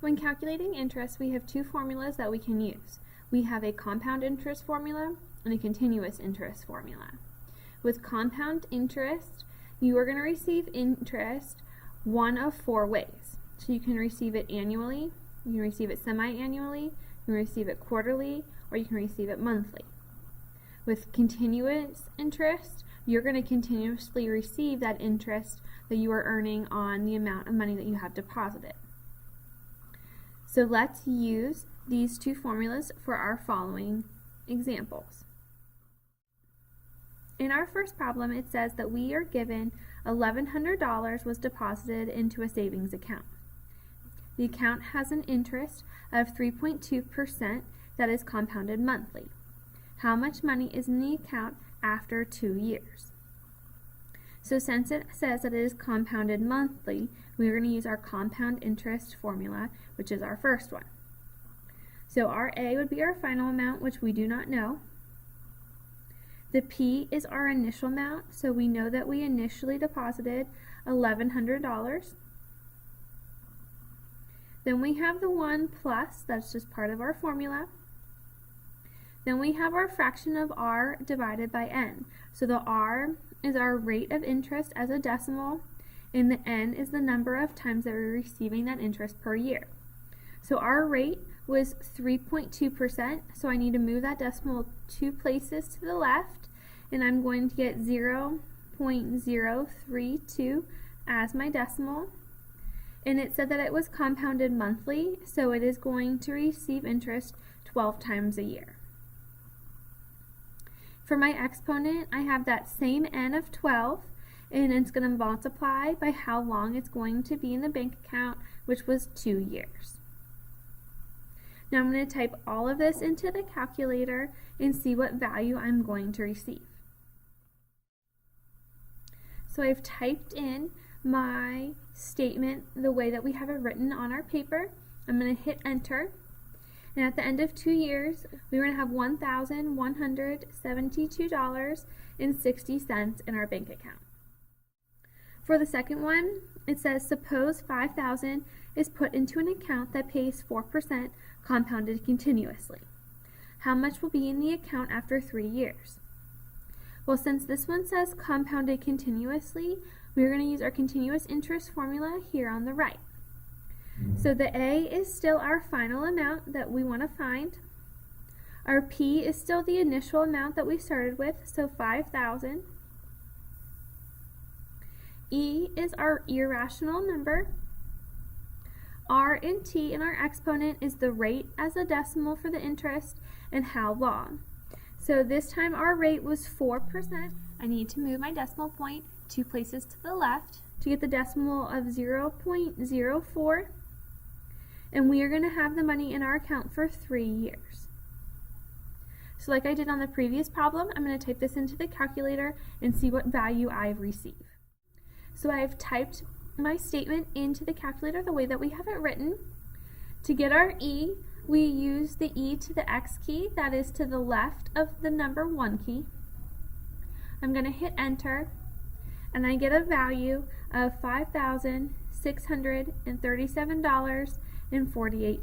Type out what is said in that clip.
When calculating interest, we have two formulas that we can use. We have a compound interest formula and a continuous interest formula. With compound interest, you are going to receive interest one of four ways. So you can receive it annually, you can receive it semi-annually, you can receive it quarterly, or you can receive it monthly. With continuous interest, you're going to continuously receive that interest that you are earning on the amount of money that you have deposited. So let's use these two formulas for our following examples. In our first problem, it says that we are given $1,100 was deposited into a savings account. The account has an interest of 3.2% that is compounded monthly. How much money is in the account after 2 years? So since it says that it is compounded monthly, we're going to use our compound interest formula, which is our first one. So our A would be our final amount, which we do not know. The P is our initial amount, so we know that we initially deposited $1,100. Then we have the 1 plus, that's just part of our formula. Then we have our fraction of R divided by N. So the R is our rate of interest as a decimal, and the N is the number of times that we're receiving that interest per year. So our rate was 3.2%, so I need to move that decimal 2 places to the left, and I'm going to get 0.032 as my decimal. And it said that it was compounded monthly, so it is going to receive interest 12 times a year. For my exponent, I have that same n of 12, and it's going to multiply by how long it's going to be in the bank account, which was 2 years. Now I'm going to type all of this into the calculator and see what value I'm going to receive. So I've typed in my statement the way that we have it written on our paper. I'm going to hit enter. And at the end of 2 years, we're going to have $1,172.60 in our bank account. For the second one, it says suppose $5,000 is put into an account that pays 4% compounded continuously. How much will be in the account after 3 years? Well, since this one says compounded continuously, we're going to use our continuous interest formula here on the right. So the A is still our final amount that we want to find. Our P is still the initial amount that we started with, so $5,000. E is our irrational number. R and T in our exponent is the rate as a decimal for the interest and how long. So this time our rate was 4%. I need to move my decimal point 2 places to the left to get the decimal of 0.04. And we are going to have the money in our account for 3 years. So like I did on the previous problem, I'm going to type this into the calculator and see what value I receive. So I've typed my statement into the calculator the way that we have it written. To get our E, we use the E to the X key, that is to the left of the number 1 key. I'm going to hit enter, and I get a value of $5,637.48.